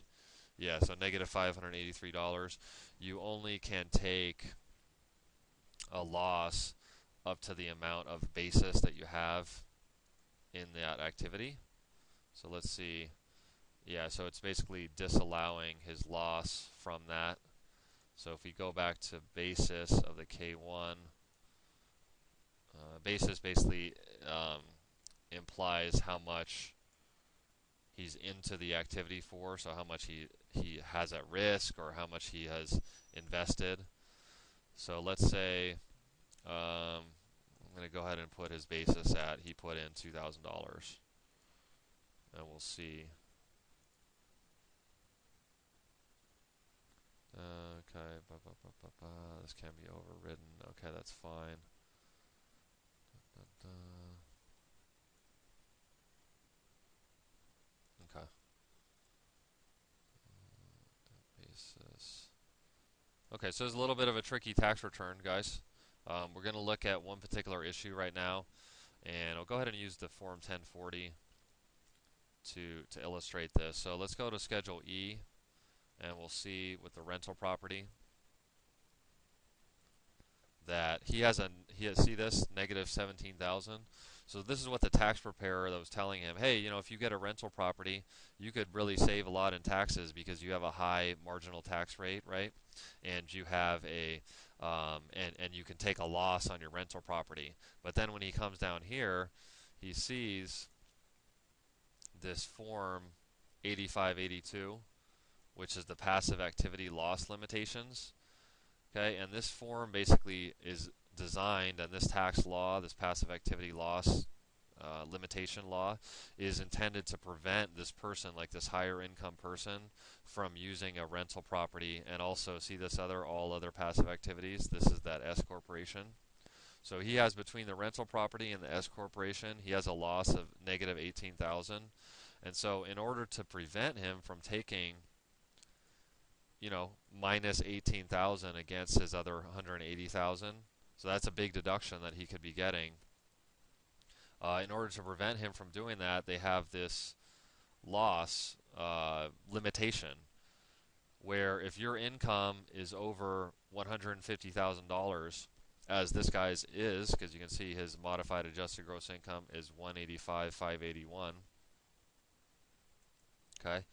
Yeah, so negative $583. You only can take a loss up to the amount of basis that you have in that activity. So let's see. Yeah, so it's basically disallowing his loss from that. So if we go back to basis of the K1, basis basically implies how much he's into the activity for, so how much he has at risk or how much he has invested. So let's say I'm going to go ahead and put his basis at, he put in $2,000. And we'll see. Okay, this can be overridden. Okay, that's fine. Okay. Basis. Okay, so it's a little bit of a tricky tax return, guys. We're going to look at one particular issue right now, and I'll go ahead and use the Form 1040 to illustrate this. So let's go to Schedule E, and we'll see with the rental property that he has see this negative 17,000. So this is what the tax preparer that was telling him, hey, if you get a rental property, you could really save a lot in taxes because you have a high marginal tax rate, right? And you have and you can take a loss on your rental property. But then when he comes down here, he sees this Form 8582, which is the passive activity loss limitations. Okay, and this form basically is designed, and this tax law, this passive activity loss limitation law, is intended to prevent this person, like this higher income person, from using a rental property. And also, see this all other passive activities. This is that S corporation. So he has, between the rental property and the S corporation, he has a loss of negative 18,000. And so in order to prevent him from taking minus 18,000 against his other 180,000. So that's a big deduction that he could be getting. In order to prevent him from doing that, they have this loss limitation, where if your income is over $150,000, as this guy's is, because you can see his modified adjusted gross income is 185,581. Okay,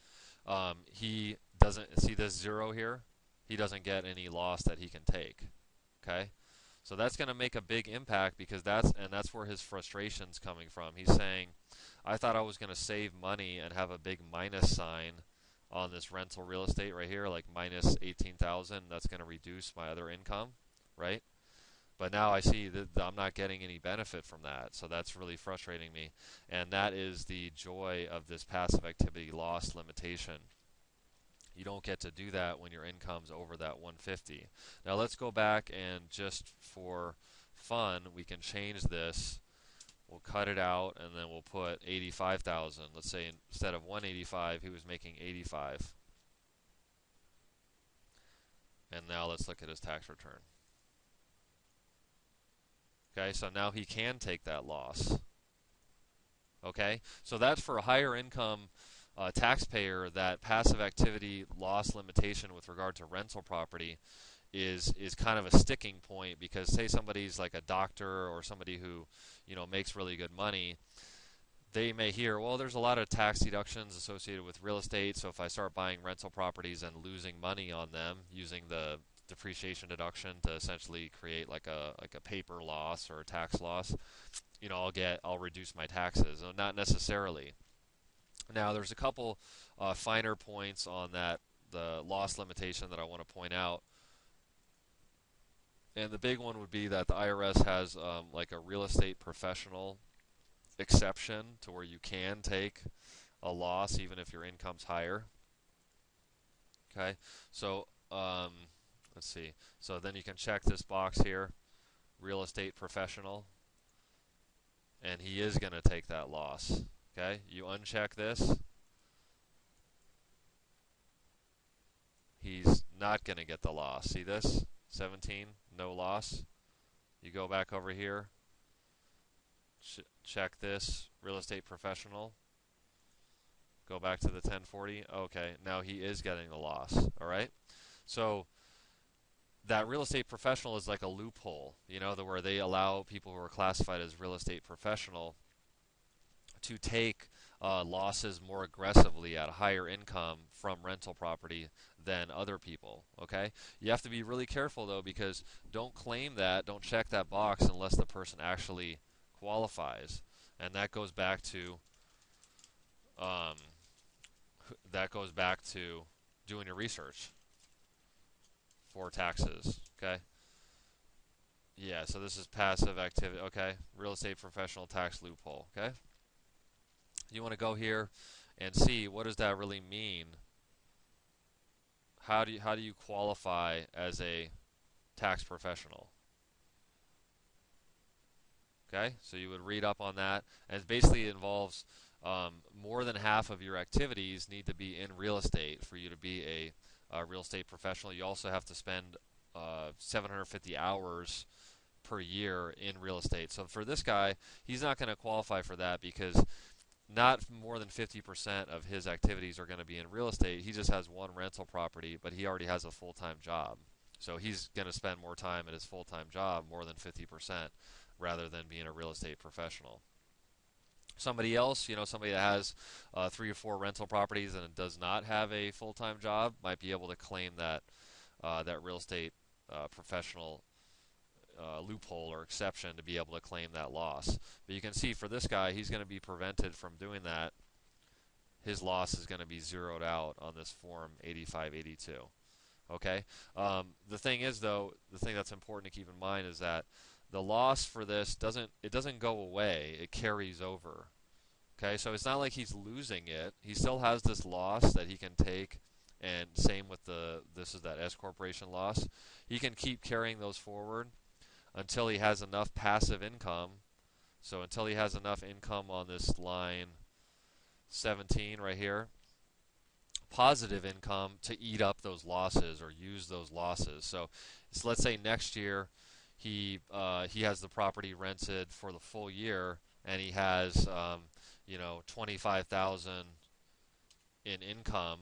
he doesn't see this zero here. He doesn't get any loss that he can take. Okay, so that's going to make a big impact, because that's where his frustration's coming from. He's saying, I thought I was going to save money and have a big minus sign on this rental real estate right here, like minus 18,000. That's going to reduce my other income, right? But now I see that I'm not getting any benefit from that, so that's really frustrating me. And that is the joy of this passive activity loss limitation. You don't get to do that when your income's over that 150. Now let's go back, and just for fun, we can change this. We'll cut it out, and then we'll put 85,000. Let's say instead of 185, he was making 85. And now let's look at his tax return. Okay, so now he can take that loss. Okay, so that's for a higher income taxpayer. That passive activity loss limitation with regard to rental property is kind of a sticking point, because say somebody's like a doctor or somebody who makes really good money, they may hear, well, there's a lot of tax deductions associated with real estate, so if I start buying rental properties and losing money on them using the depreciation deduction to essentially create like a paper loss or a tax loss, I'll reduce my taxes. No, not necessarily. Now, there's a couple finer points on that the loss limitation that I want to point out, and the big one would be that the IRS has like a real estate professional exception to where you can take a loss even if your income's higher. Okay, so let's see. So then you can check this box here, real estate professional, and he is going to take that loss. Okay, you uncheck this, he's not going to get the loss. See this? 17, no loss. You go back over here, check this, real estate professional. Go back to the 1040. Okay, now he is getting the loss. All right, so that real estate professional is like a loophole, where they allow people who are classified as real estate professional to take losses more aggressively at a higher income from rental property than other people. Okay, you have to be really careful though, because don't check that box unless the person actually qualifies, and that goes back to doing your research for taxes. Okay. Yeah, so this is passive activity. Okay, real estate professional tax loophole. Okay. You want to go here and see what does that really mean. How do you qualify as a tax professional? Okay, so you would read up on that, and basically it involves more than half of your activities need to be in real estate for you to be a real estate professional. You also have to spend 750 hours per year in real estate. So for this guy, he's not going to qualify for that because not more than 50% of his activities are going to be in real estate. He just has one rental property, but he already has a full-time job. So he's going to spend more time at his full-time job, more than 50%, rather than being a real estate professional. Somebody else, somebody that has 3 or 4 rental properties and does not have a full-time job might be able to claim that real estate professional loophole or exception to be able to claim that loss. But you can see for this guy, he's going to be prevented from doing that. His loss is going to be zeroed out on this form 8582. Okay. The thing is, though, the thing that's important to keep in mind is that the loss for this doesn't go away. It carries over. Okay, so it's not like he's losing it. He still has this loss that he can take, and same with this is that S corporation loss. He can keep carrying those forward until he has enough passive income. So until he has enough income on this line 17 right here, positive income to eat up those losses or use those losses. So let's say next year he has the property rented for the full year, and he has 25,000 in income.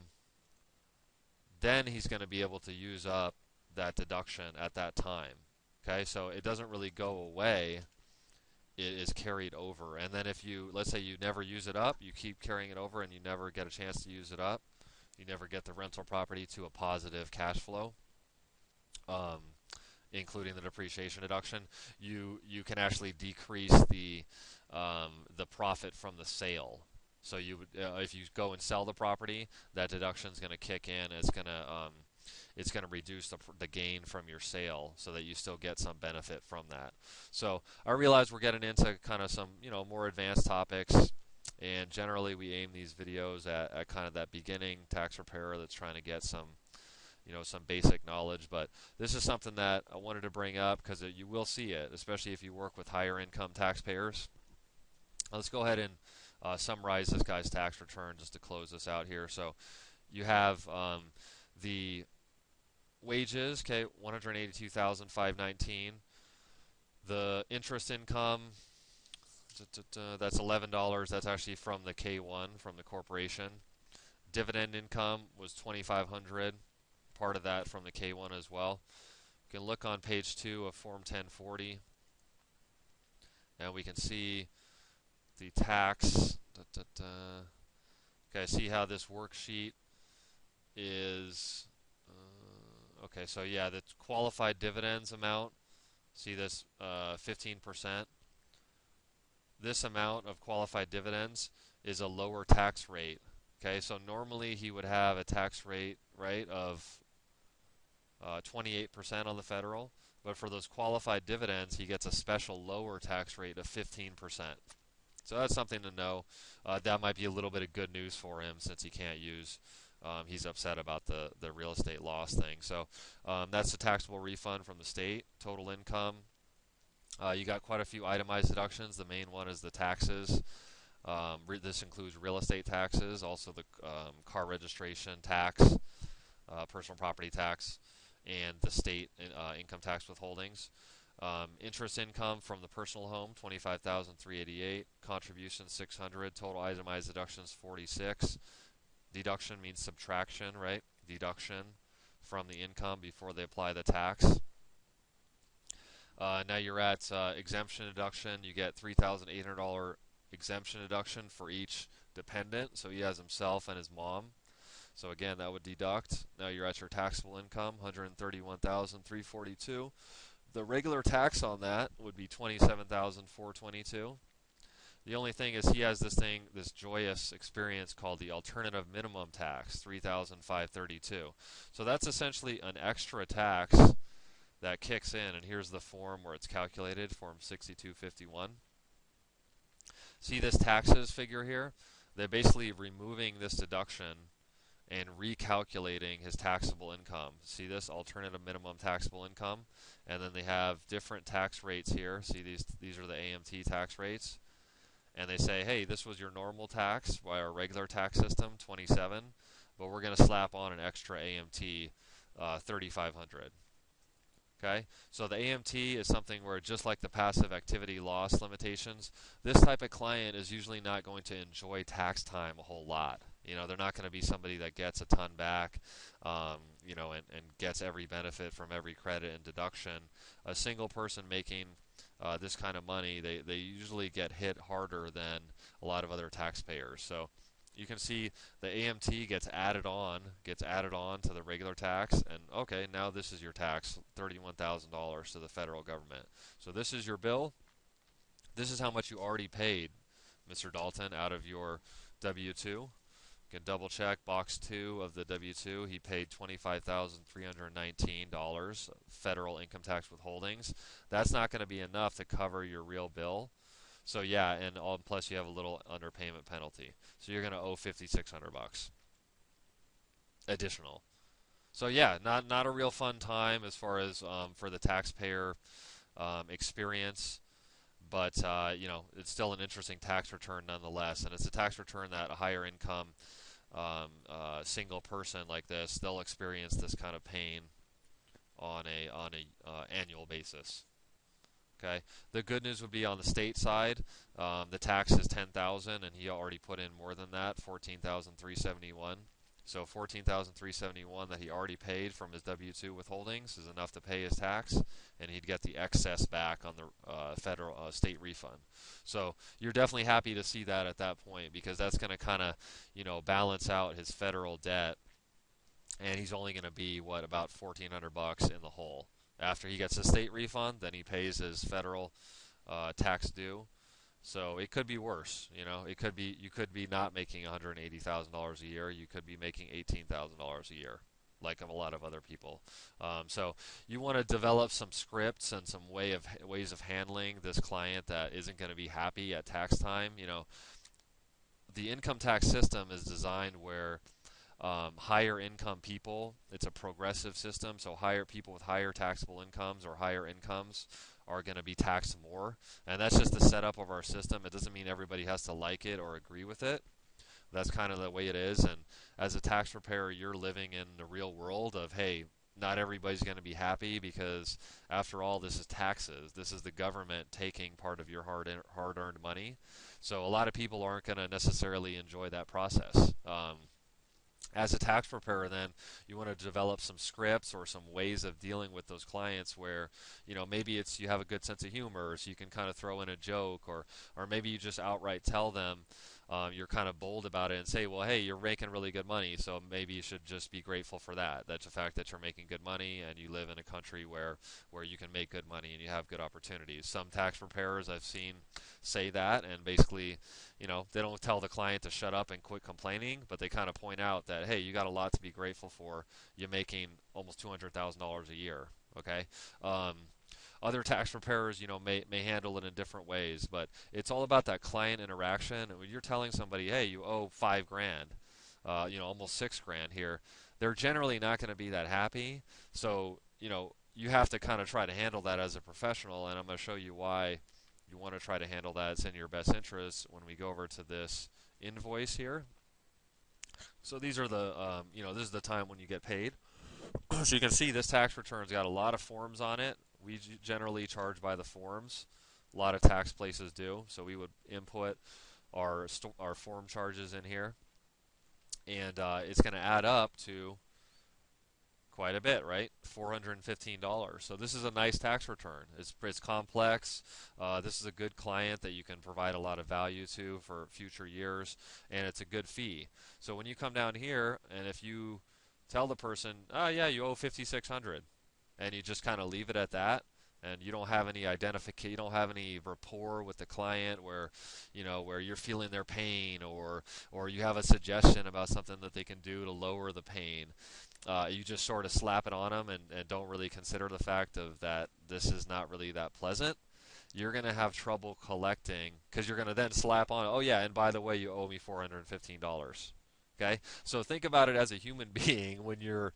Then he's going to be able to use up that deduction at that time. Okay, so it doesn't really go away. It is carried over. And then if let's say you never use it up, you keep carrying it over and you never get a chance to use it up, you never get the rental property to a positive cash flow, including the depreciation deduction, you can actually decrease the profit from the sale. So you would, if you go and sell the property, that deduction is going to kick in. It's going to reduce the gain from your sale, so that you still get some benefit from that. So I realize we're getting into kind of some more advanced topics, and generally we aim these videos at kind of that beginning tax preparer that's trying to get some basic knowledge. But this is something that I wanted to bring up because you will see it, especially if you work with higher income taxpayers. Let's go ahead and summarize this guy's tax return just to close this out here. So you have the wages, okay, $182,519. The interest income, that's $11. That's actually from the K1, from the corporation. Dividend income was $2,500. Part of that from the K1 as well. You can look on page 2 of Form 1040, and we can see the tax. Okay, see how this worksheet is. Okay, so yeah, the qualified dividends amount, see this 15%? This amount of qualified dividends is a lower tax rate. Okay, so normally he would have a tax rate, right, of 28% on the federal, but for those qualified dividends, he gets a special lower tax rate of 15%. So that's something to know. That might be a little bit of good news for him since he can't use. He's upset about the real estate loss thing. So that's the taxable refund from the state. Total income. You got quite a few itemized deductions. The main one is the taxes. This includes real estate taxes, also the car registration tax, personal property tax, and the state income tax withholdings. Interest income from the personal home, 25,388. Contributions, 600. Total itemized deductions, 46. Deduction means subtraction, right? Deduction from the income before they apply the tax. Now you're at exemption deduction. You get $3,800 exemption deduction for each dependent. So he has himself and his mom. So again, that would deduct. Now you're at your taxable income, 131,342. The regular tax on that would be 27,422. The only thing is he has this joyous experience called the alternative minimum tax, 3,532. So that's essentially an extra tax that kicks in, and here's the form where it's calculated, form 6251. See this taxes figure here? They're basically removing this deduction and recalculating his taxable income. See this alternative minimum taxable income, and then they have different tax rates here. See these are the AMT tax rates, and they say, hey, this was your normal tax by our regular tax system, 27, but we're going to slap on an extra AMT, 3,500. Okay, so the AMT is something where, just like the passive activity loss limitations, this type of client is usually not going to enjoy tax time a whole lot. You know, they're not going to be somebody that gets a ton back, you know, and gets every benefit from every credit and deduction. A single person making this kind of money, they usually get hit harder than a lot of other taxpayers. So you can see the AMT gets added on to the regular tax, and okay, now this is your tax, $31,000 to the federal government. So this is your bill. This is how much you already paid, Mr. Dalton, out of your W-2. You can double check box 2 of the W-2. He paid $25,319 federal income tax withholdings. That's not going to be enough to cover your real bill. So yeah, and plus you have a little underpayment penalty. So you're going to owe $5,600 additional. So yeah, not a real fun time as far as for the taxpayer experience, but you know, it's still an interesting tax return nonetheless, and it's a tax return that a higher income single person like this, they'll experience this kind of pain on a annual basis. Okay. The good news would be on the state side, the tax is $10,000, and he already put in more than that, $14,371. So $14,371 that he already paid from his W-2 withholdings is enough to pay his tax, and he'd get the excess back on the federal state refund. So you're definitely happy to see that at that point, because that's going to kind of, you know, balance out his federal debt, and he's only going to be about $1,400 in the hole. After he gets his state refund, then he pays his federal tax due. So it could be worse. You know, it could be, you could be not making $180,000 a year. You could be making $18,000 a year, like a lot of other people. So you want to develop some scripts and some ways of handling this client that isn't going to be happy at tax time. You know, the income tax system is designed where higher income people, it's a progressive system, so higher people with higher taxable incomes or higher incomes are going to be taxed more, and that's just the setup of our system. It doesn't mean everybody has to like it or agree with it. That's kind of the way it is, and as a tax preparer, you're living in the real world of, hey, not everybody's going to be happy, because after all, this is taxes. This is the government taking part of your hard-earned money, so a lot of people aren't going to necessarily enjoy that process. As a tax preparer, then, you want to develop some scripts or some ways of dealing with those clients where, you know, maybe it's you have a good sense of humor, so you can kind of throw in a joke, or maybe you just outright tell them, you're kind of bold about it and say, well, hey, you're making really good money, so maybe you should just be grateful for that. That's the fact that you're making good money and you live in a country where you can make good money and you have good opportunities. Some tax preparers I've seen say that, and basically, they don't tell the client to shut up and quit complaining, but they kind of point out that, hey, you got a lot to be grateful for. You're making almost $200,000 a year. Okay. Um, Other tax preparers, may handle it in different ways, but it's all about that client interaction. And when you're telling somebody, hey, you owe 5 grand, almost 6 grand here, they're generally not going to be that happy. So, you have to kind of try to handle that as a professional, and I'm going to show you why you want to try to handle that. It's in your best interest when we go over to this invoice here. So these are this is the time when you get paid. So you can see this tax return's got a lot of forms on it. We generally charge by the forms. A lot of tax places do. So we would input our form charges in here, and it's going to add up to quite a bit, right? $415. So this is a nice tax return. It's complex. This is a good client that you can provide a lot of value to for future years, and it's a good fee. So when you come down here, and if you tell the person, oh yeah, you owe 5,600, and you just kind of leave it at that, and you don't have any identification, you don't have any rapport with the client where you're feeling their pain, or you have a suggestion about something that they can do to lower the pain. You just sort of slap it on them and don't really consider the fact of that this is not really that pleasant. You're going to have trouble collecting, because you're going to then slap on, oh yeah, and by the way, you owe me $415. Okay, so think about it as a human being. When you're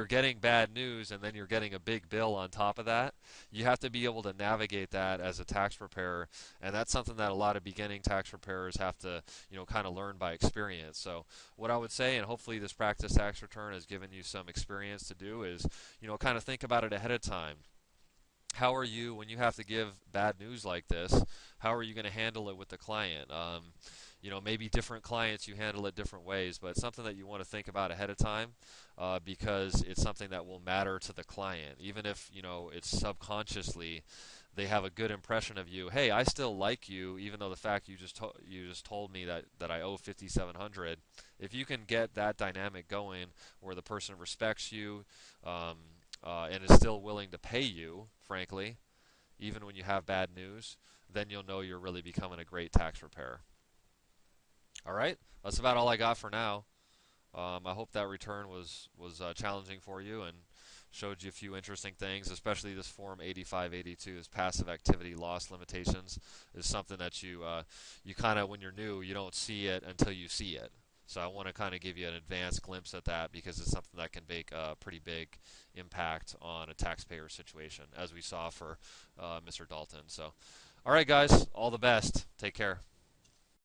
getting bad news and then you're getting a big bill on top of that, you have to be able to navigate that as a tax preparer, and that's something that a lot of beginning tax preparers have to kind of learn by experience. So what I would say, and hopefully this practice tax return has given you some experience to do, is kind of think about it ahead of time. How are you, when you have to give bad news like this, how are you going to handle it with the client? Maybe different clients you handle it different ways, but it's something that you want to think about ahead of time, because it's something that will matter to the client. Even if, it's subconsciously, they have a good impression of you. Hey, I still like you, even though the fact you just told me that I owe 5,700. If you can get that dynamic going where the person respects you, and is still willing to pay you, frankly, even when you have bad news, then you'll know you're really becoming a great tax preparer. All right, that's about all I got for now. I hope that return was challenging for you and showed you a few interesting things, especially this Form 8582, this passive activity loss limitations, is something that you kind of, when you're new, you don't see it until you see it. So I want to kind of give you an advanced glimpse at that, because it's something that can make a pretty big impact on a taxpayer situation, as we saw for Mr. Dalton. So, all right, guys, all the best. Take care.